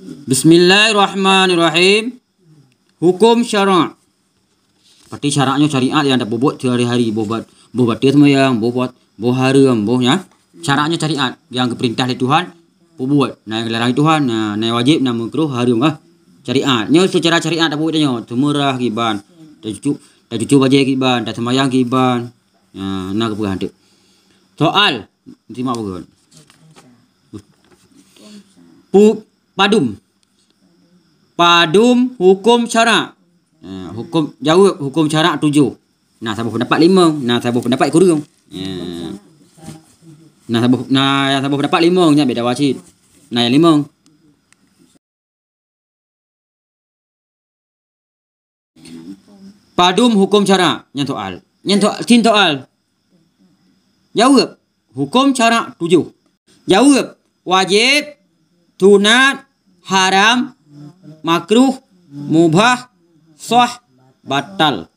Bismillahirrahmanirrahim. Hukum syarak. Seperti syaraknya syariat yang anda buat sehari-hari, buat batin semayang, buat haram, ya. Syaraknya syariat yang perintah oleh Tuhan, buat. Nah, yang larang Tuhan, nah wajib, nah makruh, haram lah. Syariatnya secara syariat tak buatnya, temurah kiban, dah cucu wajib kiban, dah semayang kiban. Nah keputusan tu. Soal, simak bagus. Padum hukum syarak. Hukum jawab hukum syarak 7. Nah sabuk pendapat 5. Nah sabuk pendapat kurang. Nah sabuk pendapat 5 nya beda wasit. Nah yang 5. Padum hukum syarak. Yang soal. Tin soal. Jawab hukum syarak 7. Jawab wajib, sunat, haram, makruh, mubah, sah, batal.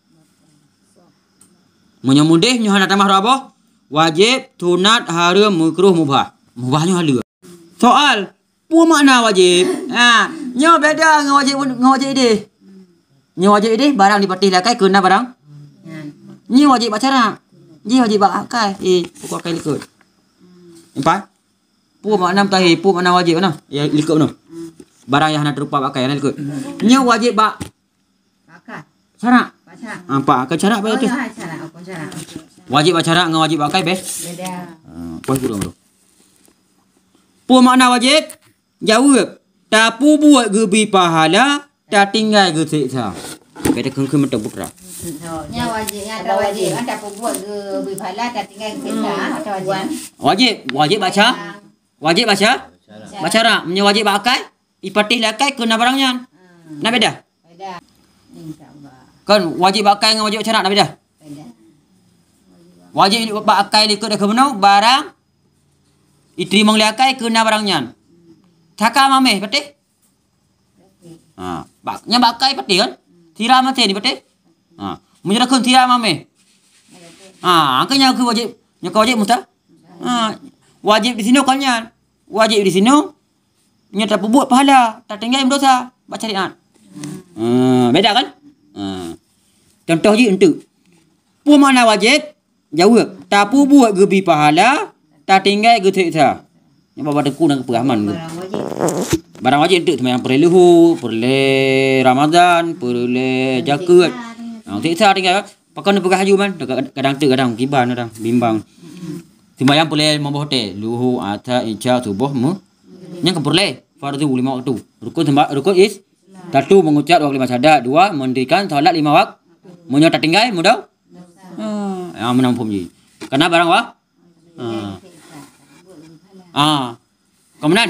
Menyamudih nyohana tamah apa? Wajib, sunat, haram, makruh, mubah. Mubahnya halu. Soal, apa makna wajib? Nyo beda dengan wajib ini. Nyo wajib ini barang dipatih lakai kena barang. Nyo wajib bacara. Nyo wajib bakai. Pokok kai likut. Empat. Apa makna mutahi? Apa makna wajib mana? Ya likut mana? Barang yang hendak terupa pakai ana ikut. Nya wajib pakai. Syarak. Apa ke syarak apa tu? Wajib syarak dengan wajib pakai beh. Beda. Apa kurang tu? Apa makna wajib? Jawab. Tapu buat gebi pahala, tak tinggal ge siksa. Beda kengke mata putra. Nya wajib, nya ada wajib. Anda buat gebi pahala, tak tinggal ge siksa. Wajib baca. Wajib baca. Bacara, nya wajib pakai. Ipatih lakai kena barangnya. Nak beda? Beda. InsyaAllah. Kan wajib pakai dengan wajib syarak nak beda? Beda. Wajib pakai likut dah kebenar barang. Diterima lakai kena barangnya. Cakap mameh patih? Nya pakai patih kan? Tira mati ni patih? Menyerahkan tira mameh. Angkanya aku wajib. Nya kau wajib musta? Wajib di sini kalnya. Wajib di sini. Nya tak buat pahala, tak tinggal dosa, baca syariat. Beda kan? Contoh je untuk. Apa makna wajib? Jawab, tak buat gebi pahala, tak tinggal ge siksa. Nya bapa deku dan keperaman tu. Barang wajib untuk sembahyang perlu luhur, perlu Ramadan, perlu zakat. Siksa tinggal. Pakai nak pergi haji man, kadang tu kadang kiban kadang bimbang. Sembahyang perlu mampu hotel, luhur, asar, isya, subuh, yang keperle fardu 5 waktu. Rukun is 1 mengucap 25 syahadat, 2 mendirikan solat 5 waktu. Munyo tak tinggal mudah. Menampung je. Kena barang wah. Kemudian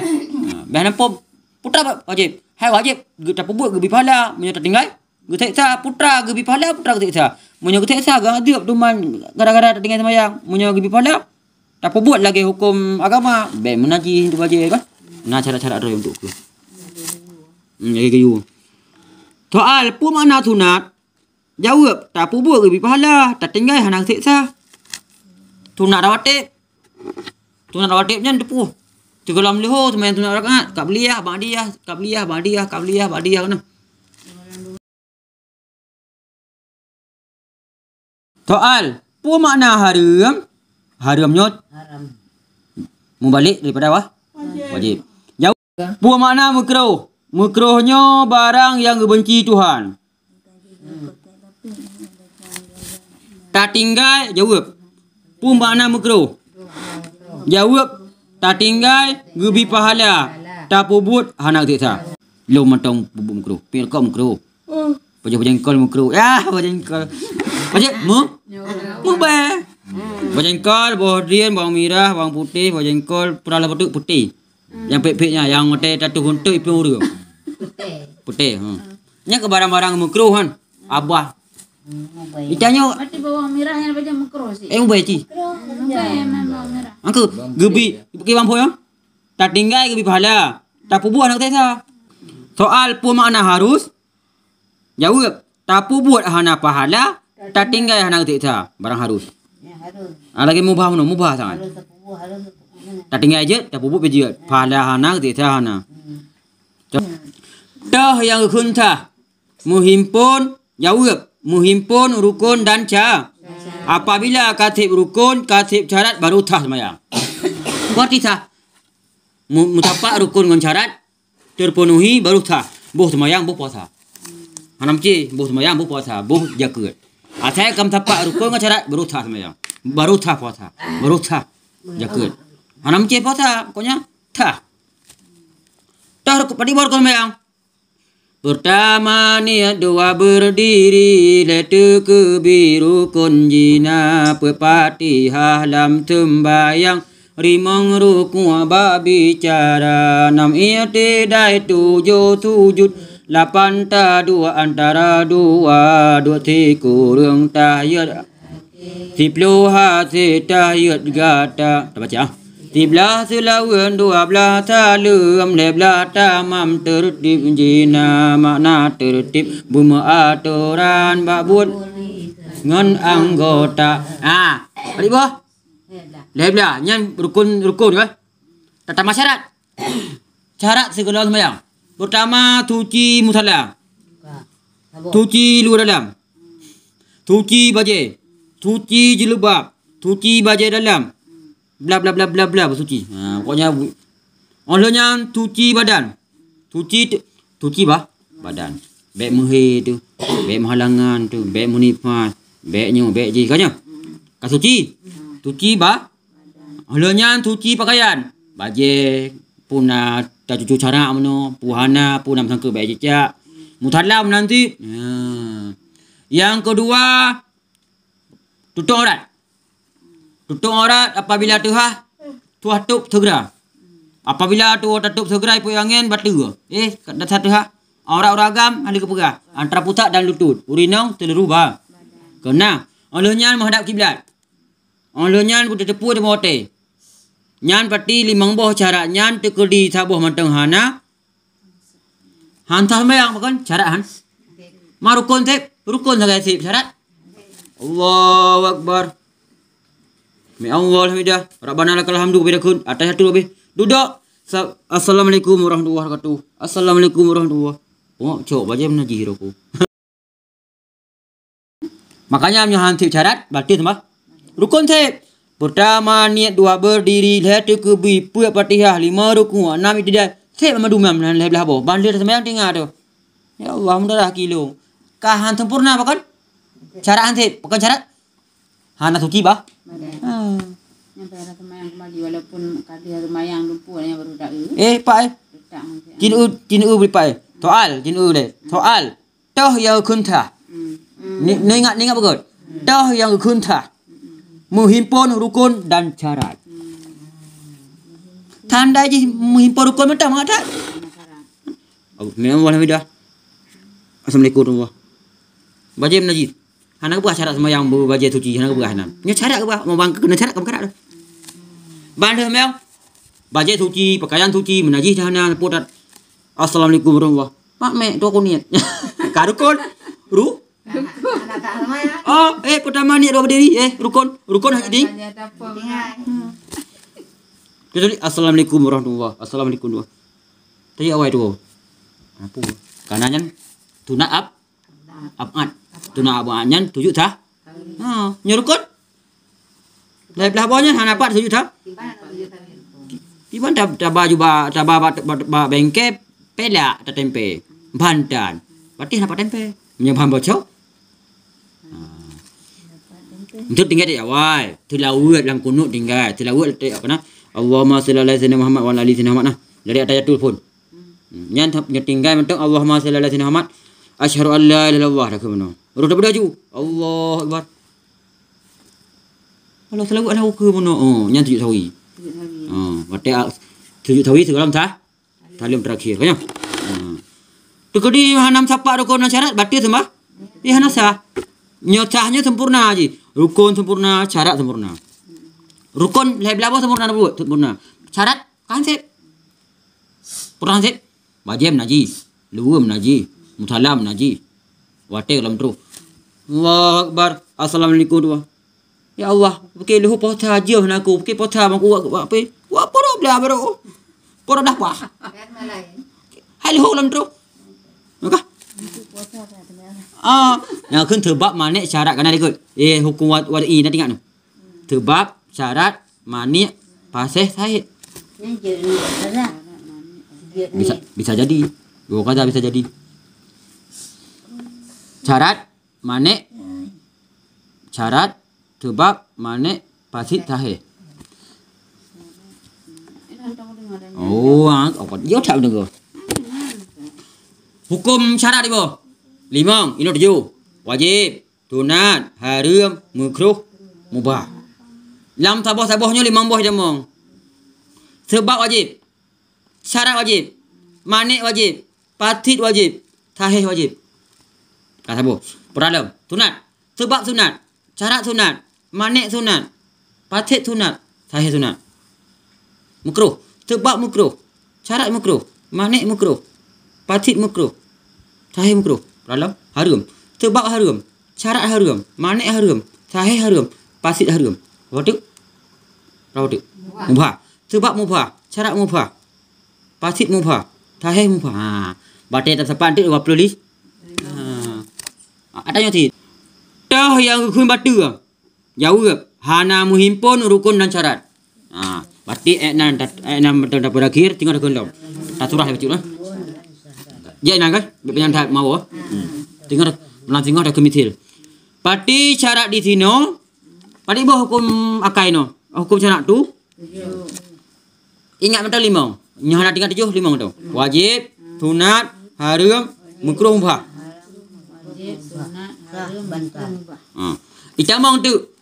bah nampu putra wajib. Hai wajib tak buat gebi pahala, munyo tak tinggal. Geteksa putra gebi pahala, putra geteksa. Munyo geteksa gadap tuman gara-gara tak tinggal sembahyang. Munyo gebi pahala tak buat lagi hukum agama. Baik menaji itu wajib kan? Nah cara-cara ada untuk tu. Kayu. Soal, apa makna sunat? Jawab, tak apa buat lebih pahala, tak tinggal hanang siksa. Sunat rawatib. Sunat rawatibnya depu. Tegelam leho semayan sunat rakaat, qabliyah, ba'diyah kana. Soal, apa makna haram? Haramnya mubalik daripada apa? Wajib. Apa makna makruh? Makruhnya barang yang dibenci Tuhan. Tak tinggal, jawab. Apa makna makruh? Jawab, tak tinggal, gebi pahala. Tak pubut, hanak siksa. Lo matang pubut makruh. Pil kau makruh. Pajak-pajengkol makruh. Pajengkol. Pajak, mubah. Pajengkol, bawang dian, bawang merah, bawang putih, pajengkol, pernah lepas tu putih. Yang pek-peknya, yang hotel tatu huntuk ipung uru. Putih. Nya ke barang-barang makruh kan. Abah. Itanya berarti bawang merah yang baca makruh sih. Ubah ci. Memang merah. Angku gebi ke mampu ya. Tak tinggal gebi pahala. Tak buat nak tesa. Soal apa makna harus? Jawab. Tak buat hana pahala, tak tinggal hana tesa. Barang harus. Ya harus. Lagi mubah mana? Mubah sangat. Harus. Tak tinggal aja, tak buat bejat. Pahala hana tesa hana. Dah yang kunta menghimpun jawab menghimpun rukun dan syarat. Apabila katib rukun, katib syarat baru tah sembahyang. Berarti tah mutapak rukun dengan syarat terpenuhi baru tah. Boh sembahyang boh puasa. Hanam ci boh sembahyang boh puasa, boh jaga. Asal kam tapak rukun dengan syarat baru tah sembahyang. Baru tah puasa. Baru tah jaga. Hanam ci puasa pokoknya tah. Tah rukun padi baru sembahyang. Pertama niat doa berdiri letu kebiru kunjina Pepatihah lam sembayang rimang ruku bicara 6 i'tidai 7 sujud 8 dua antara dua kurang tahiyat 10 hati tahiyat gata baca 11 lawan 12 talum 11 tamam tertib jina makna tertib buma aturan babut ngan anggota balik boh lebla nyan rukun kan tata masyarakat syarat segala sembahyang pertama suci musalla suci luar dalam suci baju suci jilbab suci baju dalam bla bla bla bla bla bersuci. Pokoknya olehnya cuci badan. Cuci badan. Beg muhir tu, beg menghalangan tu, beg munifas, begnya, beg je kanya. Ka suci. Cuci olehnya cuci pakaian. Baju puna tak cucu cara mano, puhana puna sangka beg jejak. Mutalam nanti. Yang kedua tutup aurat. Tutup aurat apabila tuah tutup segera. Apabila tuah tutup segera ipu angin batu. Kat satu aurat ragam ada kepegah antara putak dan lutut. Urinong terlalu bah. Kena olehnya menghadap kiblat. Olehnya kudu tepu di mote. Nyan pati limang boh cara nyan tekedi sabuh manteng hana. Hantar sembahyang bukan cara han. Marukun tep rukun sagai sip syarat. Allahu Akbar. Mi Allah hamidah. Rabbana lakal hamdu bidakun. Atas satu lebih. Duduk. Assalamualaikum warahmatullahi wabarakatuh. Assalamualaikum warahmatullahi wabarakatuh. Oh, cok baca menajih aku. Makanya menyahantip syarat berarti sama. Rukun tip. Pertama niat dua berdiri lihat ke bi puak Fatihah 5 rukun 6 i'tidal. Tip sama dumam dan lihat belah bawah. Bandir sembahyang tinggal tu. Ya Allah mudah kilo. Kahan sempurna bukan? Syarat hantip bukan syarat. Hana suci bah. Yang pada semayang kembali walaupun kadia semayang lumpurnya baru dak. Pak Jinu beri pak. Soal jinu deh. Soal. Toh yang kunta. Ni ingat betul. Toh yang kunta. Menghimpun rukun dan syarat. Tanda je menghimpun rukun macam mana tak? Memang alhamdulillah. Assalamualaikum warahmatullahi wabarakatuh. Baca menajid. Anak buah syarat sembahyang berbaca suci anak buah hanam. Nya syarat ke buah mau bang kena syarat ke bukan dah. Bandar mel. Baca suci, pakaian suci, menajih jahana podat. Assalamualaikum warahmatullahi wabarakatuh. Mak mek tu aku niat. Karukun. Pertama niat dua berdiri. Rukun hanya ding. Jadi assalamualaikum warahmatullahi wabarakatuh. Assalamualaikum warahmatullahi. Tadi awal tu. Apa? Kanannya tuna abat. Tuna abanyan 7 tah. Nyurukun. Lai belah bawahnya hana dapat 7 tah. Tiban dah baju ba bengke pelak tak tempe. Bandan. Berarti dapat tempe. Menyebab bocor. Untuk tinggal di awal. Tilawat dalam kunut tinggal. Tilawat apa nah? Allahumma shalli ala sayyidina Muhammad wa ala ali sayyidina Muhammad. Dari ayatul pun. Nyan tinggal mentok Allahumma shalli ala sayyidina Muhammad. Asyhadu an la ilaha illallah dah kemana. Baru dah berdaju. Allah Akbar. Kalau selalu ada ke mana? Nyan tujuh sawi. Berarti tujuh sawi segala sah. Talim terakhir kan? Tekedi hanam sapa rukun syarat berarti sembah. Hana sah. Nyotahnya sempurna aja. Rukun sempurna, syarat sempurna. Rukun level apa sempurna buat sempurna. Syarat kansip. Pernah kansip. Wajib najis. Luwum najis. Mutalam najis. Wate dalam terus. Allahu Akbar. Assalamualaikum dua. Ya Allah, pakai luhu pota aja aku, pakai pota aku apa? Wa pora bela bro. Pora dah apa? Hai lohok lam terus. Maka yang kun sebab manik syarat kana ikut. Hukum wadi nanti ingat tu. Sebab syarat manik pasih sahih. Bisa jadi. Dua kata bisa jadi. Syarat manik syarat sebab manik pasih sahih. Apa dia tak dengar. Hukum syarat ibu. 5 ini 7. Wajib, sunat, haram, makruh, mubah. Lam sabah-sabahnya 5 buah jamong. Sebab wajib. Syarat wajib. Manik wajib. Patit wajib. Sahih wajib. Kata sabah. Peralam. Sunat. Sebab sunat. Syarat sunat. Manik sunat. Patit sunat. Sahih sunat. Makruh. Sebab makruh. Syarat makruh. Manik makruh. Patit makruh. Sahih makruh. Peralam. Haram. Sebab haram. Syarat haram. Manik haram. Sahih haram. Patit haram. Apa tu? Mubah. Sebab mubah. Syarat mubah. Patit mubah. Sahih mubah. Batai tak sepan tu 20 list. Ada yang ti. Dah yang rukun batu. Jawab. Hana menghimpun rukun dan syarat. Berarti enam berakhir tinggal dah tak surah betul lah. Ya nak kan? Banyak tak mau. Tinggal dah kemitil. Berarti syarat di sini. Berarti bah hukum akai no. Hukum syarat tu. Ingat betul 5. Nyah nak tinggal 7 5 tu. Wajib, sunat, haram, makruh mubah. Wajib, sunat, haram, mubah. Itamang tu.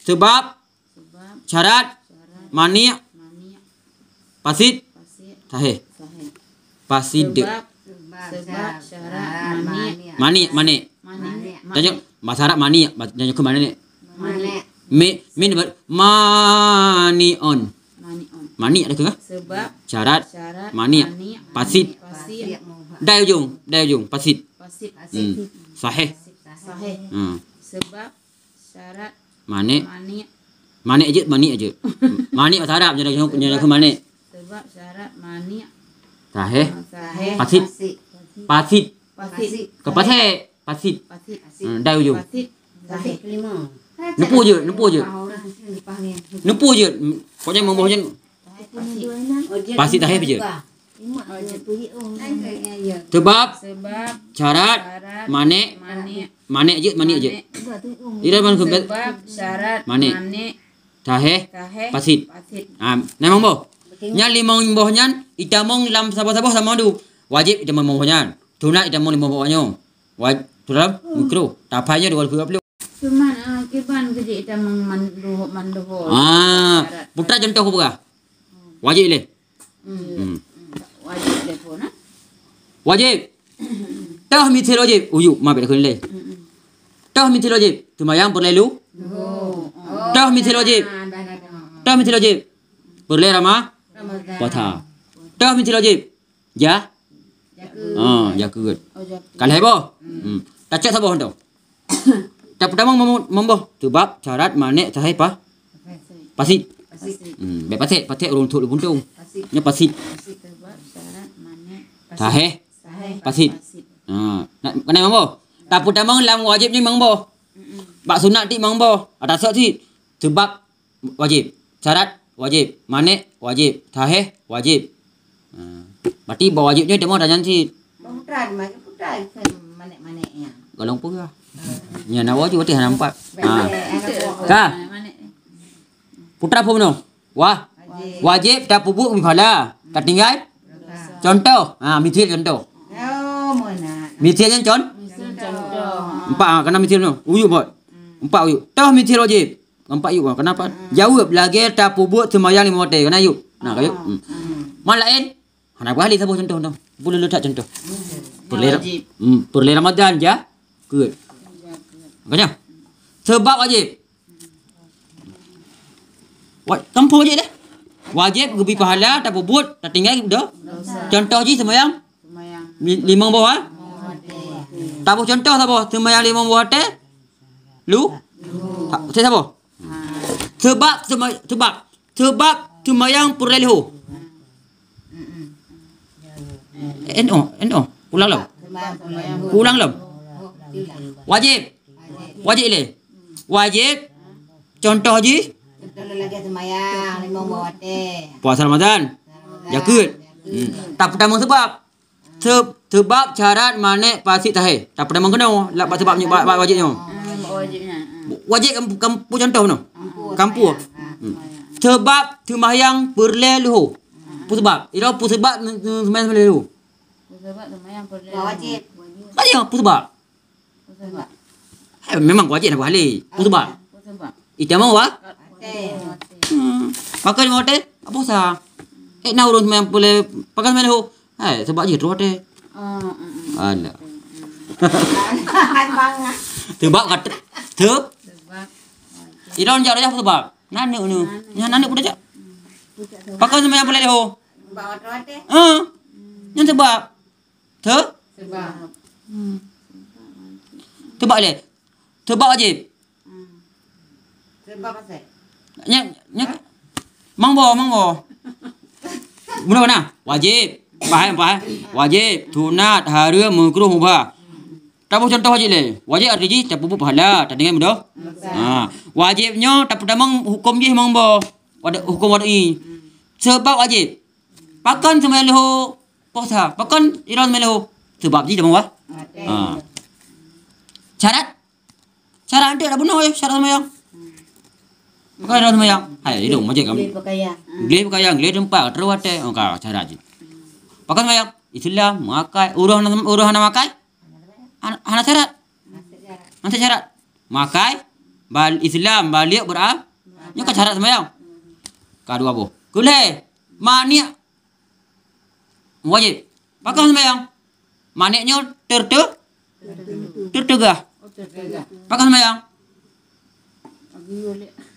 Sebab syarat manik pasit sahih. Pasit sebab syarat manik. Tanya syarat manik. Tanya ke mana ni? Manion. Manik ada ke? Sebab syarat manik pasit. Dai ujung pasit. Sahih. Sebab syarat manik aje. Manik bahasa Arab jadi ke manik. Sebab syarat manik sahih. Pasit. Ke pasit. Dai ujung. Sahih 5. Nepu je. Pokoknya membohnya pasit sahih je. Sebab syarat manik aje. Tidak mana sebab syarat manik sahih pasit. Memang boh. Nya 5 bohnya itamong lam sabah-sabah sama du. Wajib itamong bohnya. Sunat itamong 5 bohnya. Wajib dalam makruh. Tapainya 20. Cuman kiban kerja kita manduh. Putra contoh apa buka? Wajib le. Wajib telefon ah. Wajib. Tah mitil wajib. Uyu, maaf dah le. Tah mitil wajib. Semayang berlalu. Tah mitil wajib. Berle ramah. Puasa. Tah mitil wajib. Ja. Jaga. Kan heboh. Tak cak sabah tu. Tak pertama memboh sebab syarat manik sahih pasit. Pasit urung tu buntung. Nya pasit. Sebab syarat manik Sahih pasit. Kena memboh. Tak pertama lam wajib ni memboh. Bak sunat ti memboh. Atas ti sebab wajib. Syarat wajib. Manik wajib. Sahih wajib. Berarti bawa wajibnya dia mau dah janji. Putra manik-maniknya. Golong pun lah. Nya nawa je berarti nampak. Ka. Putra pun no. Wajib tak pupuk mikhala. Tak tinggal. Contoh. Mitil contoh. Mitil kan contoh. 4 kena mitil no. Uyu buat. 4 uyu. Tah mitil wajib. 4 uyu. Kenapa? Jawab lagi tak pupuk semayang 5 waktu. Kena uyu. Nah kayu. Mal lain. Nak balik sabah contoh tu. Boleh letak contoh. Perle Ramadan je. Good. Makanya. Sebab wajib. Kampung wajib dah. Wajib lebih pahala tak buat tak tinggal dah. Contoh je semayang 5 bawah. Tak boleh contoh tak boleh semayang 5 bawah teh. Lu? Saya siapa? Sebab semayang perlehu. Ulang lom. Ulang lom. Wajib. Wajib le. Wajib. Contoh je. Lagi semayang 5 waktu. Puasa Ramadan. Jakut. Tak pertama sebab. Sebab syarat manik pasik tahir. Tak pertama kena. Lak sebabnya wajibnya. Wajib kampu contoh no. Kampu. Sebab sembahyang perleluh. Apa sebab? Ira apa sebab sembahyang perleluh? Sebab semayang wajib. Wajib apa sebab? Memang wajib nak balik. Apa sebab? Itu mau wah? Pakai hotel apa sah? Nak urus sembahyang boleh pakai sembahyang sebab je tu hotel. Alah. Sebab kata Ira njak dah sebab. Nane nu. Yang nane pun dah. Pakai sembahyang boleh dah. Bawa hotel. Yang sebab. Sebab. Sebab le. Sebab wajib. Sebab apa? Nya mangbo. Mana? Wajib. Faham? Wajib, sunat, haram, makruh, mubah. Tak apa contoh wajib le. Wajib arti tak apa pahala, tak dengar mudah. Wajibnya tak pertama hukum je mangbo. Ada hukum wadi. Sebab wajib. Pakan sembahyang lahu puasa. Pakan ira sembahyang lahu. Sebab je dah mangwa. Syarat ada dah benar ya syarat sembahyang. Pakai ira sembahyang. Hai hidung macam kamu. Beli pakaian, beli tempat terus ada. Okey syarat je. Pakai sembahyang. Islam makai uruh makai. Hana syarat. Nanti syarat. Makai Islam balik berah. Nya ka syarat sembahyang. Kedua apa? Kuleh. Maniak wajib. Pakai sembahyang. Maniknya tertegah. Pakai sembahyang.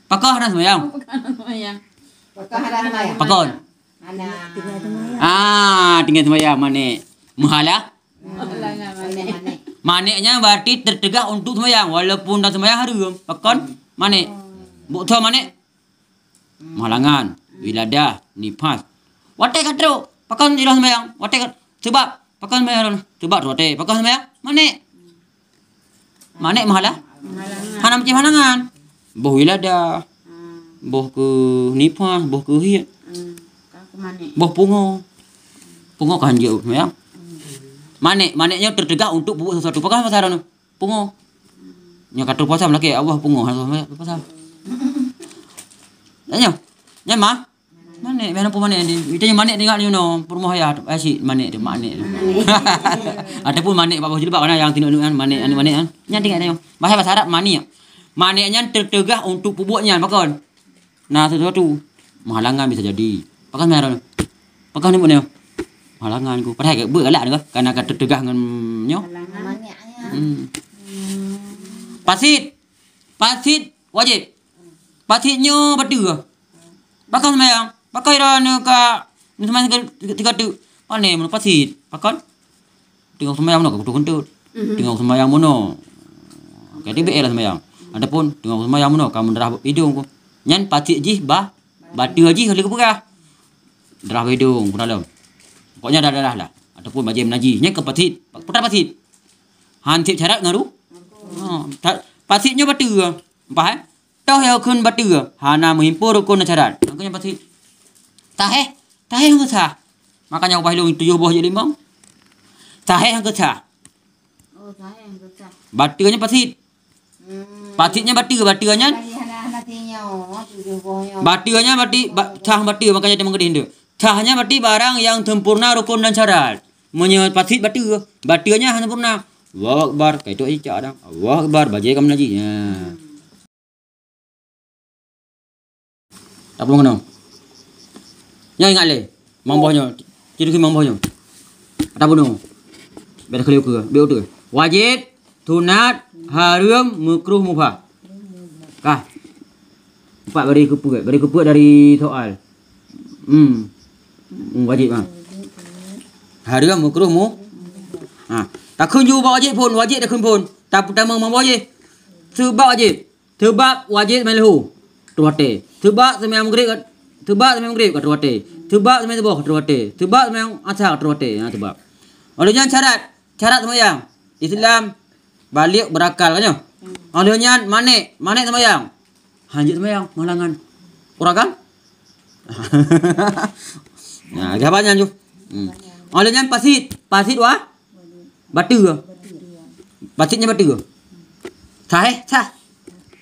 Pakai hana sembahyang. Pakai. Tinggal sembahyang manik. Muhala. Maniknya berarti tertegah untuk sembahyang walaupun dah sembahyang haram. Pakai manik. Bukti manik. Malangan, wiladah, nifas. Watai katro. Pakai ira sembahyang. Watai sebab pakai sembahyang. Sebab watai pakai sembahyang. Manik muhala. Hana macam halangan. Boh wiladah. Boh ke nifas, boh ke hiat. Boh pungo. Pungo kan dia sembahyang. Maniknya tertegak untuk buat sesuatu. Pakai pasal tu. Pungo. Nya kata puasa laki Allah pungo pasal. Nya mah. Manik mana pun manik ni. Kita manik tengok ni no. Rumah ya asyik manik tu manik. Ataupun manik bawah jilbab mana yang tengok kan manik kan. Nya tengok tengok. Bahasa Arab manik. Maniknya tertegak untuk pupuknya makan. Nah sesuatu menghalangan bisa jadi. Pakai merah. Pakai ni pun ni. Halangan ku. Padahal bergalak ni karena kata tegah dengan nyo. Pasit wajib. Pasitnya betul. Pakai sembahyang. Pakai ran ka sembahyang tiga tu. Pane mun pasit. Pakai. Tengok sembahyang mana kudu kentut. Tengok sembahyang mana. Jadi be lah sembahyang. Adapun tengok sembahyang mana kamu darah hidung ku. Nyan pasit ji batu ji boleh ke pegah. Darah hidung dalam. Pokoknya darah lah. Ataupun baju menaji. Nya ke pasit. Putar pasit. Hansip syarat ngaru. Pasitnya batu. Faham? Toh ya kun batu. Hana menghimpur rukun syarat. Makanya pasit. Taheh hang kesah. Makanya upah long 7 buah je 5. Taheh hang kesah. Taheh hang kesah. Batunya pasit. Pasitnya batunya. Batunya cah batu makanya dia mengedih dia. Cahnya berarti barang yang sempurna rukun dan syarat. Menyebut pasit batu. Batunya hanya sempurna. Allahu Akbar. Kayak itu aja ada. Allahu Akbar. Bajai kamu lagi. Tak perlu kena. Yang ingat le. Mambohnya. Ciri mambohnya. Tak perlu. Biar keliu ke. Biar tu. Wajib. Sunat. Haram. Makruh mubah. Kah. 4 beri kepuk dari soal. Wajib mah. Haram makruh mu. Tak kunju wajib pun, wajib dah kun pun. Tak pertama wajib. Sebab wajib. Sebab wajib melahu. Tu hati. Sebab sembahyang maghrib Tebak sembahyang maghrib kata wate. Tebak sembahyang subuh kata wate. Tebak sembahyang asar kata wate. Ha tebak. Olehnya syarat sembahyang. Islam balik berakal kan ya. Olehnya manik sembahyang. Hanjit sembahyang malangan. Kurang kan? Nah, jawabannya tu. Olehnya pasit wah. Batu ke? Basitnya batu ke? Sah.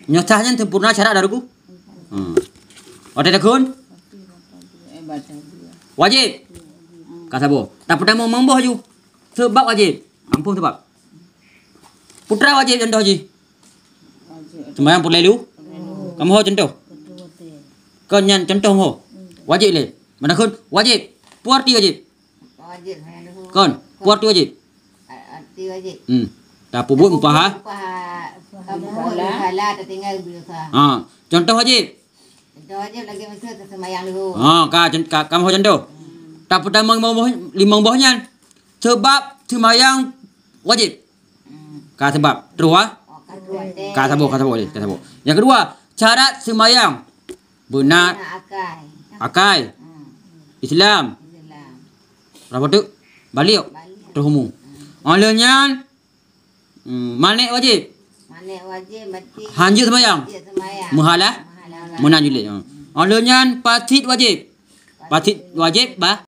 Nyosahnya sempurna syarat daruku. Ada takun? Wajib. Kasabo. Tak pernah mau memboh ju. Sebab wajib. Ampun sebab. Putra wajib contoh ji. Sembahyang pulai lu. Kamu ho contoh. Kau nyan contoh ho. Wajib le. Mana kun? Wajib. Puarti wajib. Wajib. Kon, puarti wajib. Arti wajib. Tak pubut mupaha. Kamu hala tertinggal berusaha. Contoh wajib. Contoh wajib lagi mesti sembahyang dulu. Kamu ho contoh. Tak pertama limang bohnya. Sebab sembahyang wajib. Ka sebab. Terus Ka sabo. Yang kedua, syarat sembahyang benar akai. Islam. Berapa tu? Balik. Terus umum. Olehnya manik wajib. Berarti Hanjut sembahyang. Muhalah. Menanjulit. Olehnya pasit wajib. Pasit wajib bah.